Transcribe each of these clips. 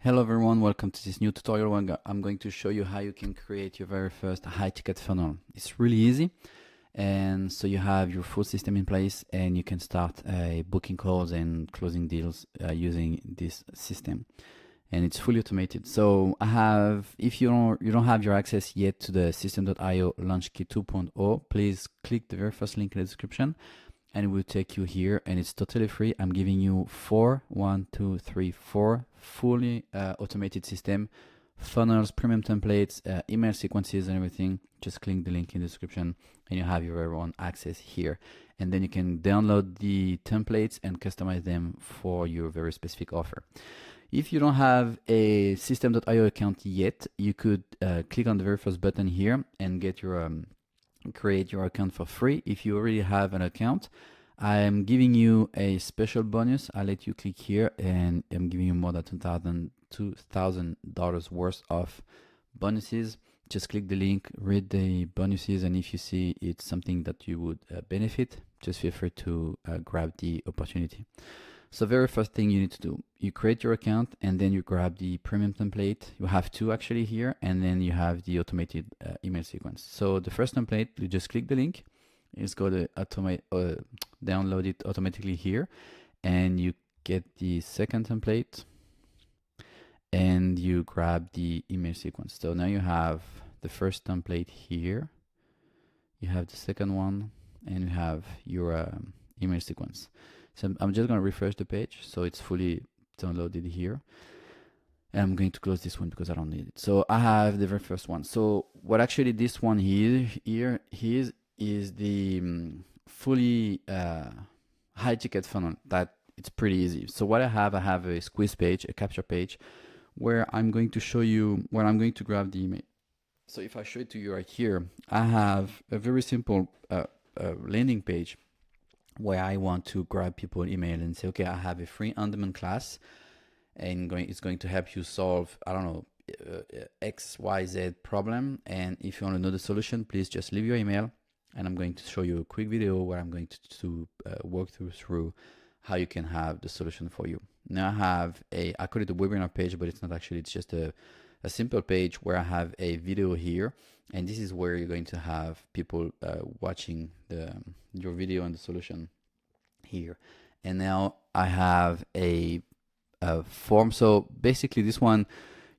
Hello everyone, welcome to this new tutorial where I'm going to show you how you can create your very first high ticket funnel. It's really easy, and so you have your full system in place and you can start booking calls and closing deals using this system, and it's fully automated. So if you don't have your access yet to the Systeme.io Launch Kit 2.0, please click the very first link in the description and it will take you here, and it's totally free. I'm giving you four fully automated system, funnels, premium templates, email sequences and everything. Just click the link in the description and you have your very own access here. And then you can download the templates and customize them for your very specific offer. If you don't have a Systeme.io account yet, you could click on the very first button here and get your create your account for free. If you already have an account, I'm giving you a special bonus. I'll let you click here and I'm giving you more than $2,000 worth of bonuses. Just click the link, read the bonuses, and if you see it's something that you would benefit, just feel free to grab the opportunity. So very first thing you need to do, you create your account and then you grab the premium template. You have two actually here, and then you have the automated email sequence. So the first template, you just click the link. It's going to download it automatically here, and you get the second template and you grab the email sequence. So now you have the first template here, you have the second one, and you have your email sequence. So I'm just going to refresh the page so it's fully downloaded here. And I'm going to close this one because I don't need it. So I have the very first one. So what actually this one here is the fully high ticket funnel. That it's pretty easy. So what I have a squeeze page, a capture page, where I'm going to show you where I'm going to grab the email. So if I show it to you right here, I have a very simple landing page where I want to grab people email and say, okay, I have a free on-demand class and it's going to help you solve, I don't know, XYZ problem. And if you want to know the solution, please just leave your email and I'm going to show you a quick video where I'm going to walk through how you can have the solution for you. Now I call it a webinar page, but it's not actually, it's just a simple page where I have a video here, and this is where you're going to have people watching your video and the solution here. And now I have a form. So basically this one,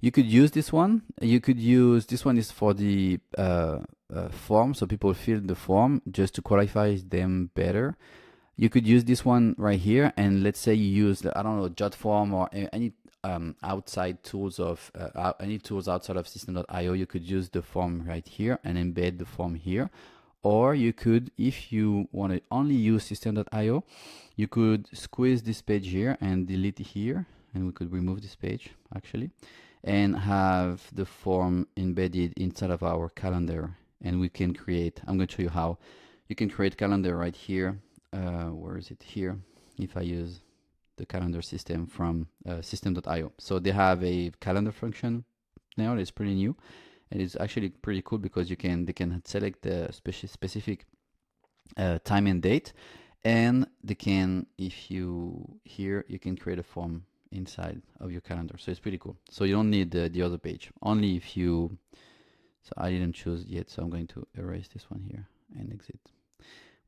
you could use this one. You could use this one is for the form, so people fill the form just to qualify them better. You could use this one right here, and let's say you use I don't know, JotForm or any outside tools of any tools outside of Systeme.io. You could use the form right here and embed the form here, or you could, if you want to only use Systeme.io, you could squeeze this page here and delete it here, and we could remove this page actually and have the form embedded inside of our calendar, and we can create, I'm going to show you how you can create calendar right here. Where is it here? If I use the calendar system from Systeme.io. So they have a calendar function now. It's pretty new, and it's actually pretty cool because they can select the specific time and date, and they can, if you here, you can create a form inside of your calendar. So it's pretty cool. So you don't need the other page, only if you. So I didn't choose yet, so I'm going to erase this one here and exit.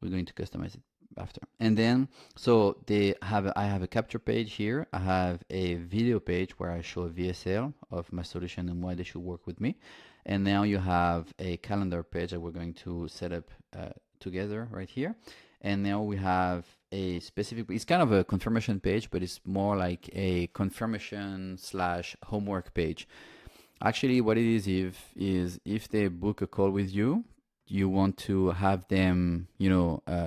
We're going to customize it after. And then so I have a capture page here. I have a video page where I show a VSL of my solution and why they should work with me. And now you have a calendar page that we're going to set up together right here. And now we have a specific, it's kind of a confirmation page, but it's more like a confirmation / homework page. Actually, what it is if they book a call with you, you want to have them,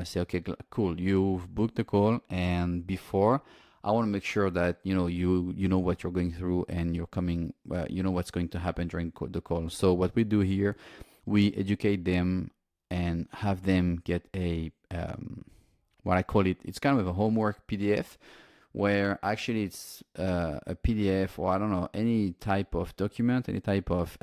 say, okay, cool, you've booked the call, and before, I want to make sure that you know what you're going through and you're coming, you know what's going to happen during the call. So what we do here, we educate them and have them get a what I call it's kind of a homework PDF, where actually it's a PDF, or I don't know, any type of document, any type of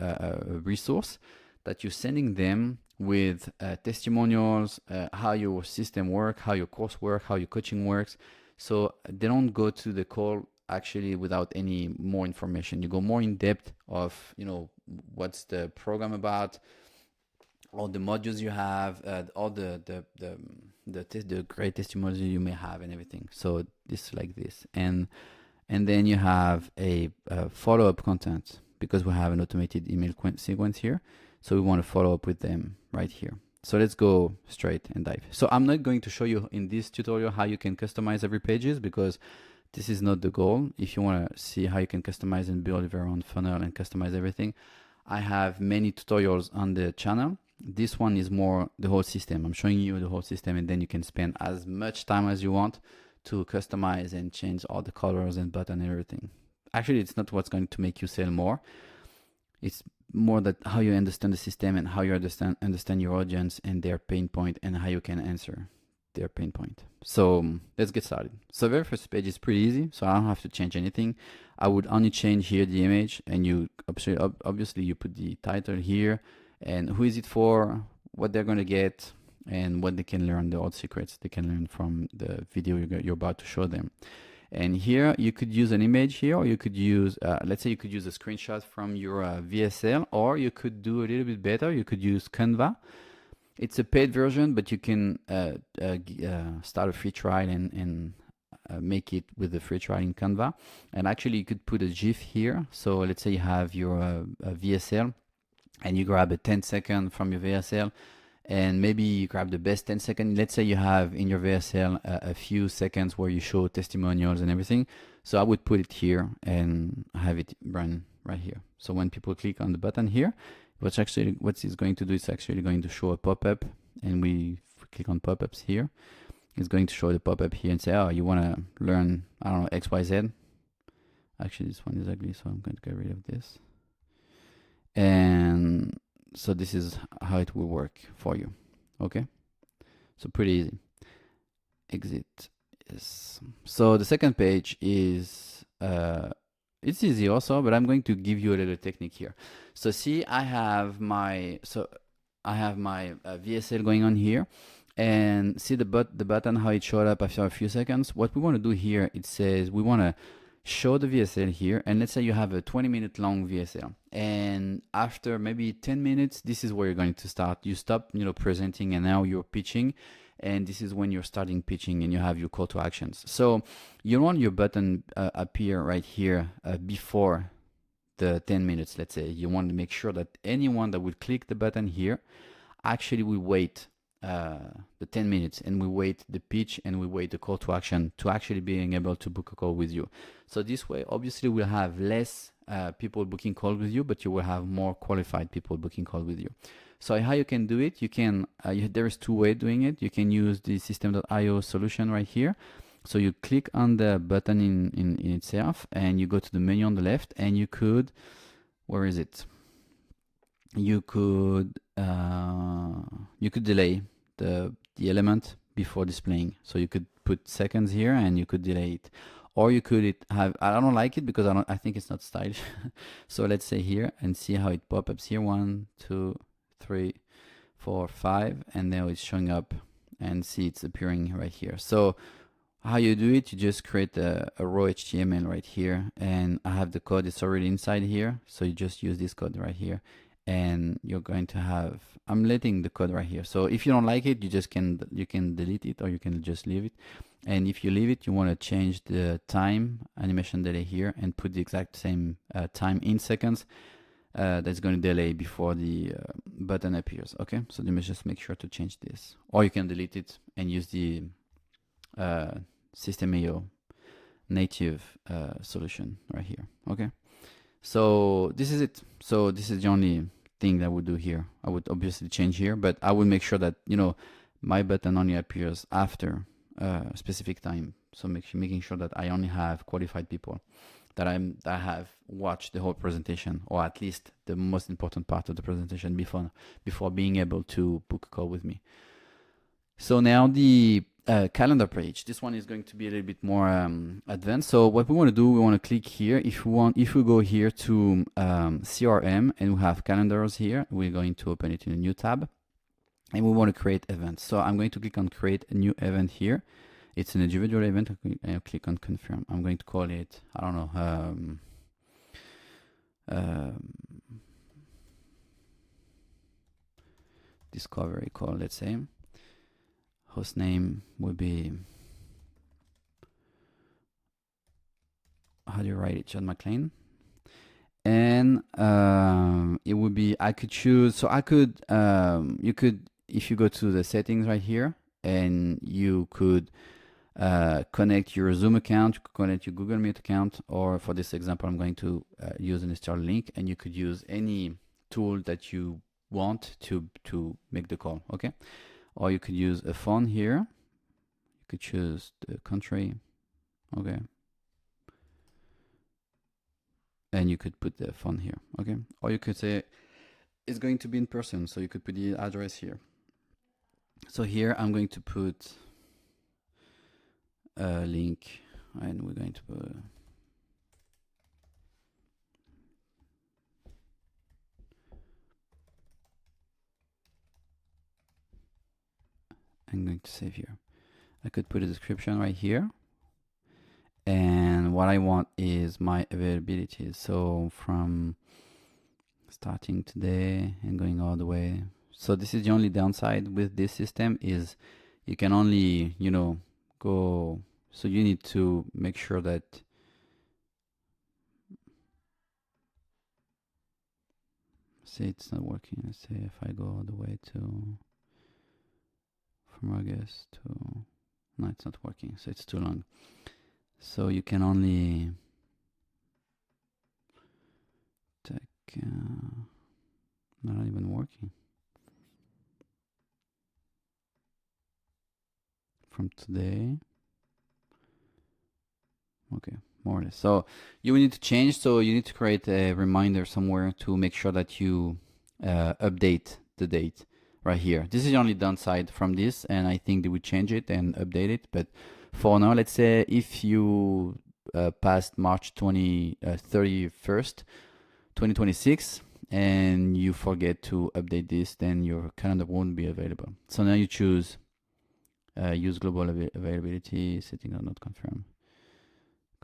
resource that you're sending them with testimonials, how your system works, how your course works, how your coaching works. So they don't go to the call actually without any more information. You go more in depth of, you know, what's the program about, all the modules you have, all the great testimonials you may have and everything. So this like this, and then you have a follow-up content, because we have an automated email sequence here. So we want to follow up with them right here. So let's go straight and dive. So I'm not going to show you in this tutorial how you can customize every pages, because this is not the goal. If you want to see how you can customize and build your own funnel and customize everything, I have many tutorials on the channel. This one is more the whole system. I'm showing you the whole system, and then you can spend as much time as you want to customize and change all the colors and button and everything. Actually, it's not what's going to make you sell more. It's more that how you understand the system and how you understand your audience and their pain point, and how you can answer their pain point. So let's get started. So the very first page is pretty easy, so I don't have to change anything. I would only change here the image, and you obviously you put the title here, and who is it for, what they're going to get, and what they can learn, the old secrets they can learn from the video you're about to show them. And here you could use an image here, or you could use, let's say you could use a screenshot from your VSL, or you could do a little bit better. You could use Canva. It's a paid version, but you can start a free trial and make it with the free trial in Canva. And actually you could put a GIF here. So let's say you have your VSL, and you grab a 10-second from your VSL, and maybe you grab the best 10 seconds. Let's say you have in your VSL a few seconds where you show testimonials and everything. So I would put it here and have it run right here. So when people click on the button here, what it's going to do is actually going to show a pop-up, and we click on pop-ups here. It's going to show the pop-up here and say, oh, you want to learn, I don't know, XYZ. Actually, this one is ugly, so I'm going to get rid of this. And so this is how it will work for you. Okay, so pretty easy. Exit. Yes. So the second page is it's easy also, but I'm going to give you a little technique here. So see, I have my VSL going on here, and see the button how it showed up after a few seconds. What we want to do here, it says we want to show the VSL here, and let's say you have a 20-minute long VSL, and after maybe 10 minutes, this is where you're going to start. You stop, you know, presenting, and now you're pitching, and this is when you're starting pitching, and you have your call to actions. So you want your button appear right here before the 10 minutes. Let's say you want to make sure that anyone that would click the button here actually will wait the 10 minutes, and we wait the pitch, and we wait the call to action to actually being able to book a call with you. So this way, obviously, we'll have less people booking calls with you, but you will have more qualified people booking calls with you. So how you can do it, you can, there is two ways doing it. You can use the Systeme.io solution right here. So you click on the button in itself, and you go to the menu on the left, and you could, where is it? You could delay the element before displaying. So you could put seconds here, and you could delay it, or you could have, I don't like it because I think it's not stylish. So let's say here, and see how it pop-ups here, 1 2 3 4 5, and now it's showing up, and see it's appearing right here. So how you do it, you just create a raw HTML right here, and I have the code, it's already inside here, so you just use this code right here, and you're going to have, I'm letting the code right here. So if you don't like it, you can delete it, or you can just leave it. And if you leave it, you want to change the time animation delay here, and put the exact same time in seconds that's going to delay before the button appears. Okay, so let me just make sure to change this, or you can delete it and use the Systeme.io native solution right here. Okay, so this is it. So this is the only thing that I would do here. I would obviously change here, but I would make sure that, you know, my button only appears after a specific time. So making sure that I only have qualified people, that I have watched the whole presentation, or at least the most important part of the presentation before being able to book a call with me. So now the calendar page. This one is going to be a little bit more advanced. So what we want to do, we want to click here. If we go here to CRM, and we have calendars here, we're going to open it in a new tab, and we want to create events. So I'm going to click on create a new event here, It's an individual event. I click on confirm. I'm going to call it, I don't know, discovery call, let's say. Host name would be, how do you write it, John McLean? And it would be, I could choose, so I could, you could, if you go to the settings right here, and you could connect your Zoom account, you could connect your Google Meet account, or for this example, I'm going to use an Starlink, and you could use any tool that you want to make the call, okay? Or you could use a phone here. You could choose the country, okay? And you could put the phone here, okay? Or you could say it's going to be in person, so you could put the address here. So here I'm going to put a link, and we're going to put I'm going to save here. I could put a description right here. And what I want is my availability. So from starting today and going all the way. So this is the only downside with this system is you can only, you know, go. So you need to make sure that say it's not working. Let's say if I go all the way to from August to, no, it's not working. So it's too long. So you can only take, not even working. From today. Okay, more or less. So you will need to change. So you need to create a reminder somewhere to make sure that you update the date right here. This is the only downside from this, and I think they would change it and update it. But for now, let's say if you past March 31st, 2026, and you forget to update this, then your calendar won't be available. So now you choose use global availability, setting or not confirm.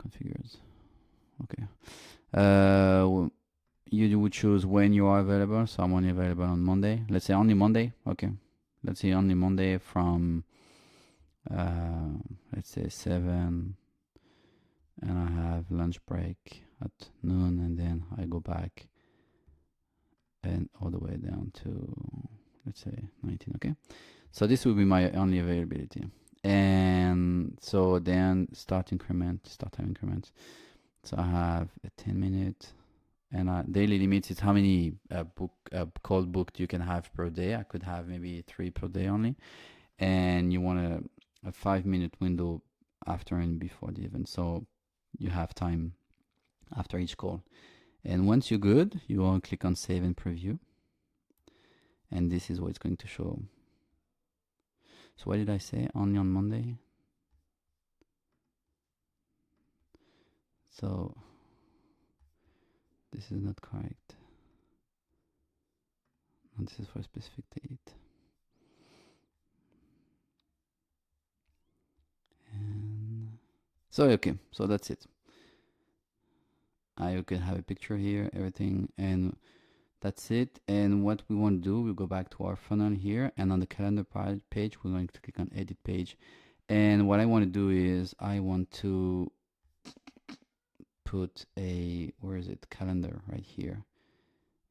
Configures. Okay. You would choose when you are available. So I'm only available on Monday. Let's say only Monday. Okay. Let's say only Monday from let's say 7, and I have lunch break at noon, and then I go back and all the way down to, let's say 19. Okay. So this will be my only availability. And so then start time increment. So I have a 10-minute, and daily limits is how many call booked you can have per day. I could have maybe 3 per day only. And you want a 5-minute window after and before the event. So you have time after each call. And once you're good, you want to click on save and preview. And this is what it's going to show. So what did I say? Only on Monday? So this is not correct. And this is for a specific date. And so okay, so that's it. You can have a picture here, everything, and that's it. And what we want to do, we'll go back to our funnel here, and on the calendar page, we're going to click on edit page. And what I want to do is I want to put a, where is it, calendar right here,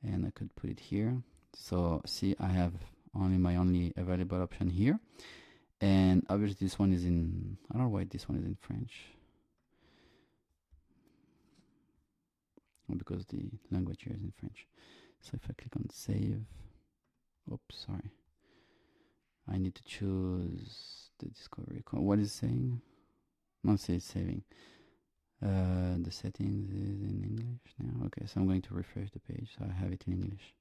and I could put it here. So see, I have only my only available option here, and obviously this one is in, I don't know why this one is in French, because the language here is in French. So if I click on save, oops, sorry, I need to choose the discovery call. What is it saying? No, say it's saving. The settings is in English now. Okay, so I'm going to refresh the page so I have it in English.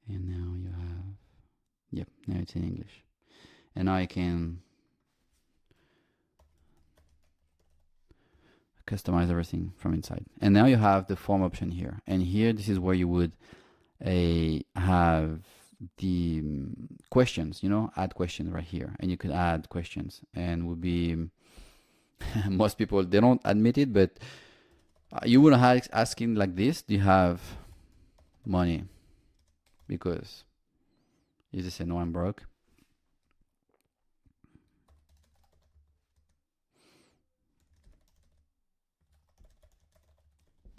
And now you have, yep, now it's in English. And now I can customize everything from inside. And now you have the form option here. And here, this is where you would have the questions, you know, add questions right here, and you could add questions, and would be most people, they don't admit it, but you would asking like this, do you have money? Because you just say no, I'm broke.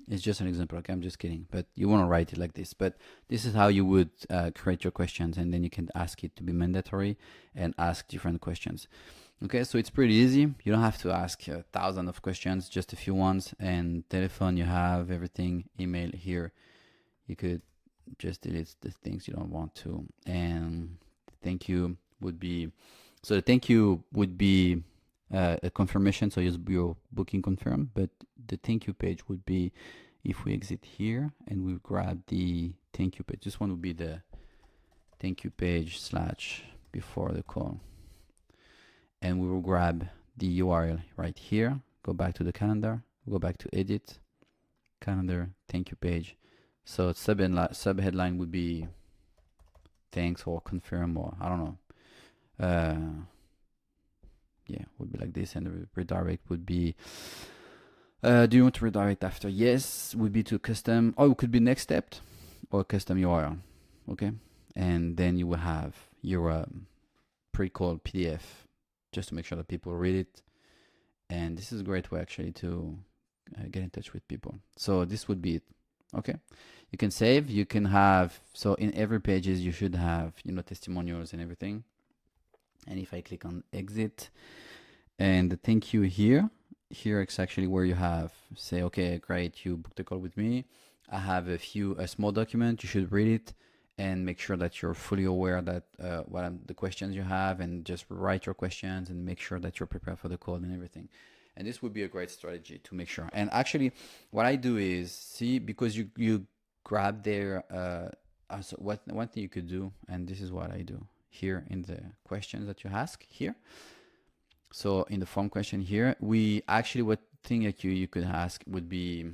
It's just an example, okay? I'm just kidding, but you want to write it like this. But this is how you would create your questions, and then you can ask it to be mandatory and ask different questions. Okay, so it's pretty easy. You don't have to ask a thousand of questions, just a few ones. And telephone, you have everything. Email here, you could just delete the things you don't want to. And thank you would be, so the thank you would be a confirmation, so your booking confirmed, but the thank you page would be if we exit here and we grab the thank you page. This one would be the thank you page / before the call, and we will grab the URL right here, go back to the calendar, go back to edit, calendar, thank you page. So sub headline would be thanks or confirm, or I don't know. Yeah, would be like this, and the redirect would be do you want to redirect after? Yes, would be to custom, or it could be next step or custom URL. Okay, and then you will have your pre-call PDF just to make sure that people read it. And this is a great way actually to get in touch with people. So this would be it. Okay, you can save, you can have, so in every pages you should have, you know, testimonials and everything. And if I click on exit and the thank you here it's actually where you have, say, okay, great, you booked a call with me. I have a small document, you should read it and make sure that you're fully aware that the questions you have, and just write your questions and make sure that you're prepared for the call and everything. And this would be a great strategy to make sure. And actually what I do is, see, because you grab there, so one thing you could do, and this is what I do here in the questions that you ask here. So in the form question here, we actually, what thing that you could ask would be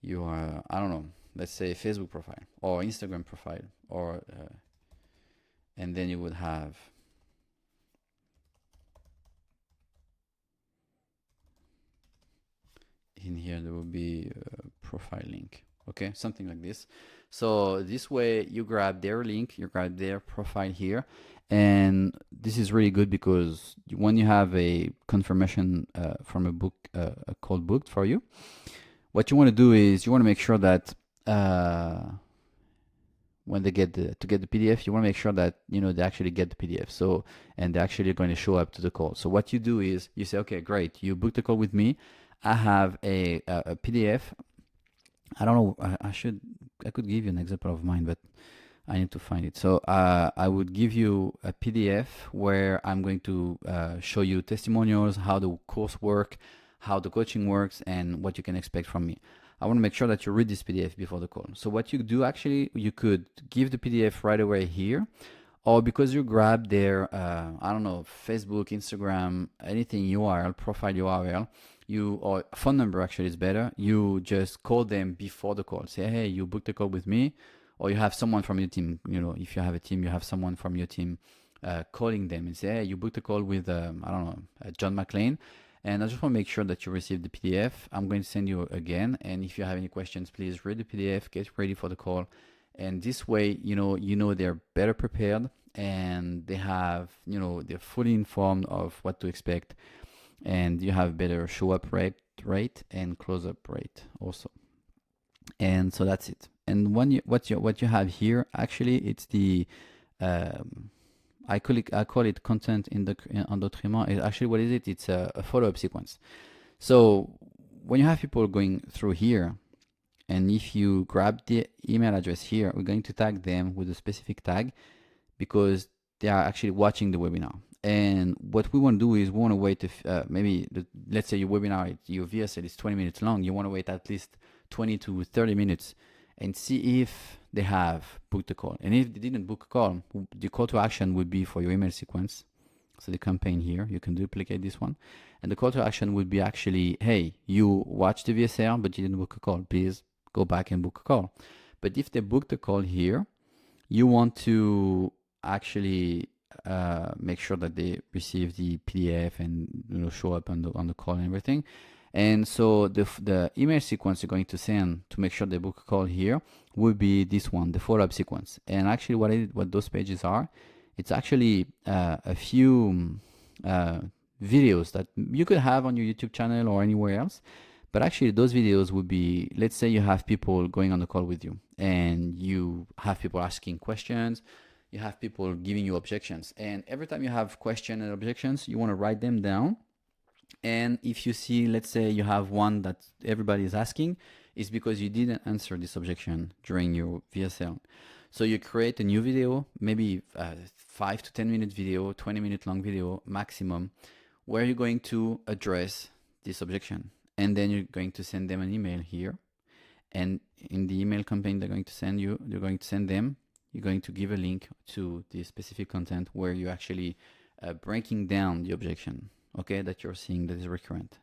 your, I don't know, let's say Facebook profile or Instagram profile, or and then you would have in here, there will be a profile link. Okay, something like this. So this way you grab their link, you grab their profile here, and this is really good because when you have a confirmation from a book, a call booked for you, what you want to do is you want to make sure that when they get the PDF, you want to make sure that, you know, they actually get the PDF. So, and they're actually going to show up to the call. So what you do is you say, okay, great, you booked a call with me. I have a PDF. I don't know. I could give you an example of mine, but I need to find it. So I would give you a PDF where I'm going to show you testimonials, how the course work, how the coaching works, and what you can expect from me. I want to make sure that you read this PDF before the call. So what you do, actually, you could give the PDF right away here, or because you grab their, I don't know, Facebook, Instagram, anything URL, profile URL, or phone number actually is better. You just call them before the call. Say, hey, you booked a call with me, or you have someone from your team. You know, if you have a team, you have someone from your team calling them and say, hey, you booked a call with, I don't know, John McLean. And I just want to make sure that you receive the PDF. I'm going to send you again. And if you have any questions, please read the PDF, get ready for the call. And this way, you know they're better prepared, and they have, they're fully informed of what to expect, and you have better show up rate and close up rate also. And so that's it. And what you have here, actually, it's the I call it content in the on document. Actually, what is it? It's a follow-up sequence. So when you have people going through here, and if you grab the email address here, we're going to tag them with a specific tag because they are actually watching the webinar. And what we want to do is we want to wait let's say your webinar, your VSL is 20 minutes long. You want to wait at least 20 to 30 minutes and see if they have booked a call. And if they didn't book a call, the call to action would be for your email sequence. So the campaign here, you can duplicate this one. And the call to action would be actually, hey, you watched the VSL, but you didn't book a call. Please go back and book a call. But if they book the call here, you want to actually make sure that they receive the PDF and show up on the call and everything. And so the email sequence you're going to send to make sure they book a call here would be this one, the follow-up sequence. And actually what those pages are, it's actually a few videos that you could have on your YouTube channel or anywhere else. But actually those videos would be, let's say you have people going on the call with you and you have people asking questions, you have people giving you objections. And every time you have questions and objections, you want to write them down. And if you see, let's say you have one that everybody is asking, it's because you didn't answer this objection during your VSL. So you create a new video, maybe 5 to 10 minute video, 20-minute long video maximum, where you're going to address this objection. And then you're going to send them an email here. And in the email campaign they're going to send you, you're going to send them, you're going to give a link to the specific content where you're actually breaking down the objection, okay, that you're seeing that is recurrent.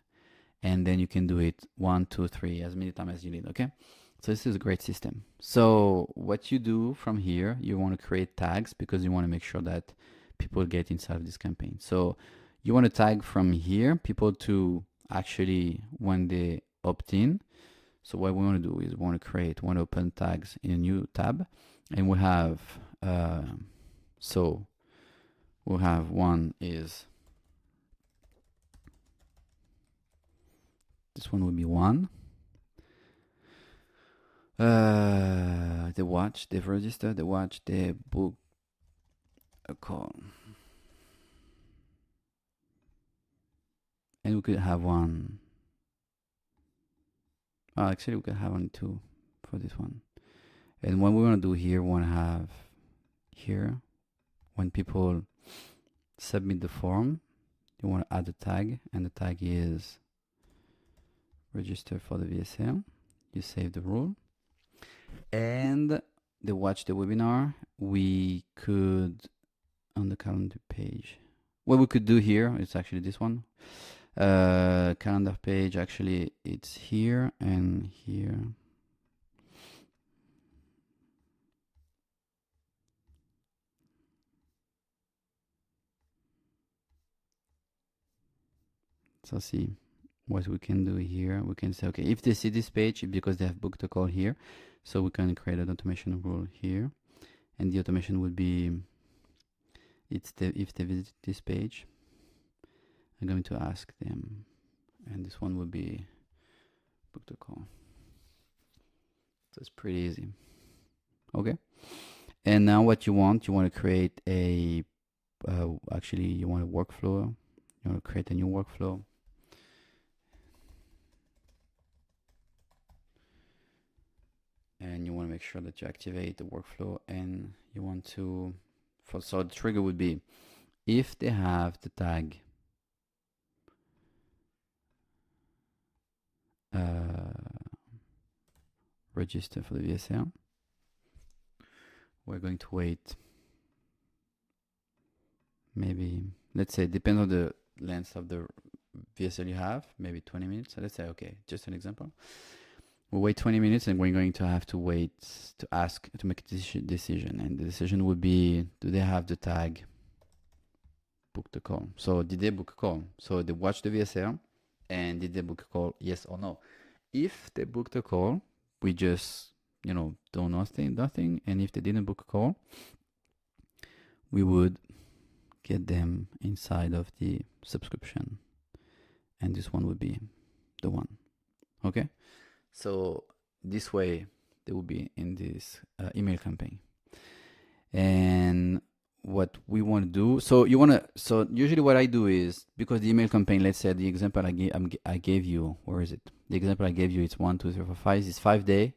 And then you can do it 1, 2, 3, as many times as you need, okay? So this is a great system. So what you do from here, you want to create tags because you want to make sure that people get inside of this campaign. So you want to tag from here people to actually when they opt in. So what we want to do is we want to create one open tags in a new tab, and we have so we'll have one is this one will be one. They watch, they've registered, they watch, they book a call. And we could have one. Oh, actually, we could have one too for this one. And what we want to do here, we want to have here, when people submit the form, you want to add a tag, and the tag is register for the VSL. You save the rule. And they watch the webinar. We could, on the calendar page, what we could do here, it's actually this one. Calendar page, actually it's here and here. So see what we can do here. We can say, okay, if they see this page, because they have booked a call here, so we can create an automation rule here, and the automation would be, if they visit this page, I'm going to ask them, and this one will be book the call. So it's pretty easy. Okay. And now what you want to create a, actually you want a workflow. You want to create a new workflow. And you want to make sure that you activate the workflow, and you want to, so the trigger would be, if they have the tag register for the VSL, we're going to wait, maybe, let's say, depends on the length of the VSL you have, maybe 20 minutes. So let's say, okay, just an example. We'll wait 20 minutes, and we're going to have to wait to ask to make a decision. And the decision would be, do they have the tag book the call? So did they book a call? So they watched the VSL, and did they book a call? Yes or no? If they booked a call, we just, do nothing. And if they didn't book a call, we would get them inside of the subscription. And this one would be the one. Okay? So this way they will be in this email campaign. And what we want to do, so usually what I do is, because the email campaign, let's say the example I gave you, where is it? The example I gave you, it's 1, 2, 3, 4, 5, it's 5 days.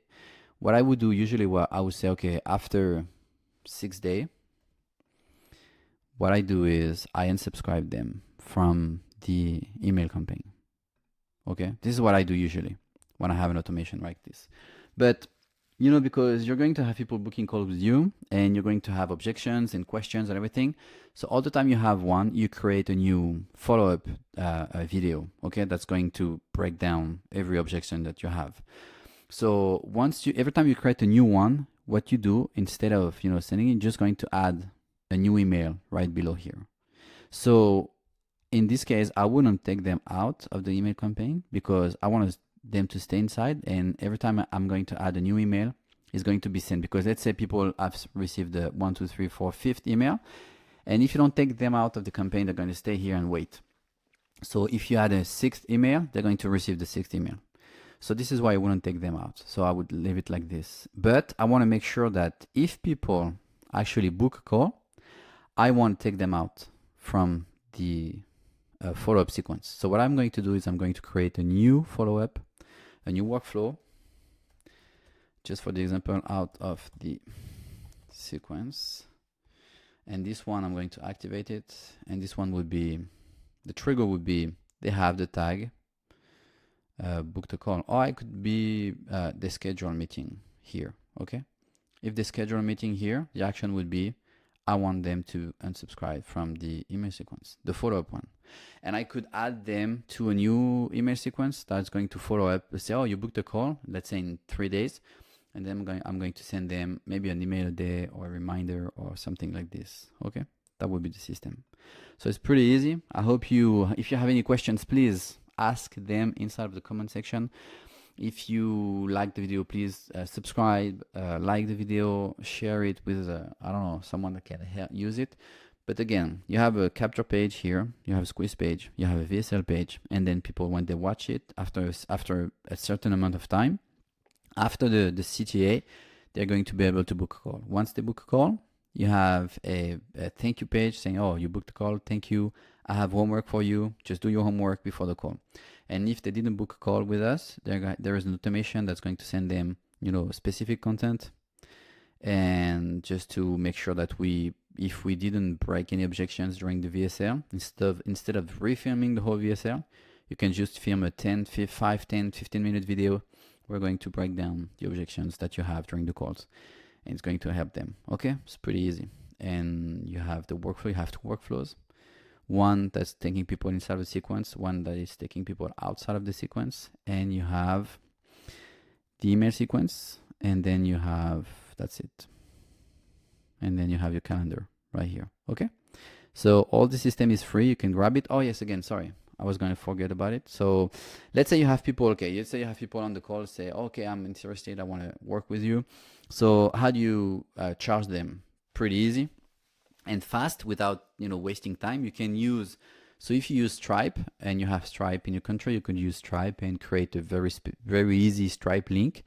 What I would do usually, what I would say, okay, after 6 days, what I do is I unsubscribe them from the email campaign. Okay, this is what I do usually when I have an automation like this. But because you're going to have people booking calls with you, and you're going to have objections and questions and everything. So all the time you have one, you create a new follow-up video, okay, that's going to break down every objection that you have. So once you, every time you create a new one, what you do instead of, you know, sending it, just going to add a new email right below here. So in this case, I wouldn't take them out of the email campaign because I want them to stay inside. And every time I'm going to add a new email, it's going to be sent, because let's say people have received the 1, 2, 3, 4, 5th email. And if you don't take them out of the campaign, they're going to stay here and wait. So if you add a 6th email, they're going to receive the 6th email. So this is why I wouldn't take them out. So I would leave it like this. But I want to make sure that if people actually book a call, I want to take them out from the follow-up sequence. So what I'm going to do is I'm going to create a new follow-up, a new workflow, just for the example, out of the sequence. And this one, I'm going to activate it. And this one would be, the trigger would be, they have the tag, book the call. Or I could be the schedule meeting here, okay? If they schedule a meeting here, the action would be, I want them to unsubscribe from the email sequence, the follow-up one. And I could add them to a new email sequence that's going to follow up. Let's say, oh, you booked a call, let's say in 3 days. And then I'm going to send them maybe an email a day or a reminder or something like this. Okay, that would be the system. So it's pretty easy. I hope if you have any questions, please ask them inside of the comment section. If you like the video, please subscribe, like the video, share it with, I don't know, someone that can use it. But again, you have a capture page here, you have a squeeze page, you have a VSL page, and then people, when they watch it after a certain amount of time, after the CTA, they're going to be able to book a call. Once they book a call, you have a thank you page saying, oh, you booked a call, thank you. I have homework for you. Just do your homework before the call. And if they didn't book a call with us, there is an automation that's going to send them, you know, specific content. And just to make sure that if we didn't break any objections during the VSL, instead of refilming the whole VSL, you can just film a 5, 10, 15-minute video. We're going to break down the objections that you have during the calls, and it's going to help them. Okay, it's pretty easy. And you have the workflow. You have 2 workflows. One that's taking people inside of the sequence, one that is taking people outside of the sequence, and you have the email sequence, and then you have, that's it. And then you have your calendar right here. Okay, so all the system is free. You can grab it. Oh yes, again, sorry, I was going to forget about it. So let's say you have people, okay, let's say you have people on the call say, okay, I'm interested, I want to work with you. So how do you charge them? Pretty easy and fast without, you know, wasting time. You can use, so if you use Stripe and you have Stripe in your country, you could use Stripe and create a very easy Stripe link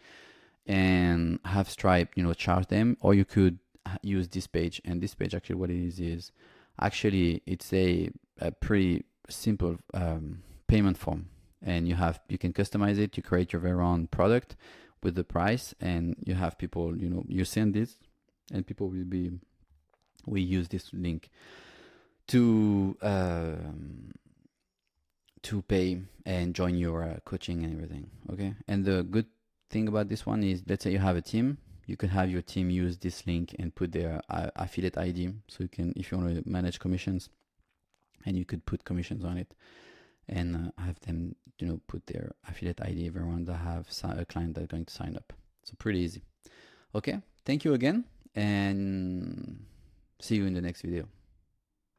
and have Stripe, you know, charge them. Or you could use this page, and this page actually what it is actually it's a pretty simple payment form, and you can customize it. You create your very own product with the price, and you have people, you know, you send this and people we use this link to pay and join your coaching and everything. Okay, and the good thing about this one is, let's say you have a team, you can have your team use this link and put their affiliate ID, so you can, if you want to manage commissions, and you could put commissions on it and have them, you know, put their affiliate ID, everyone that have a client that's going to sign up. So pretty easy. Okay, thank you again, and see you in the next video.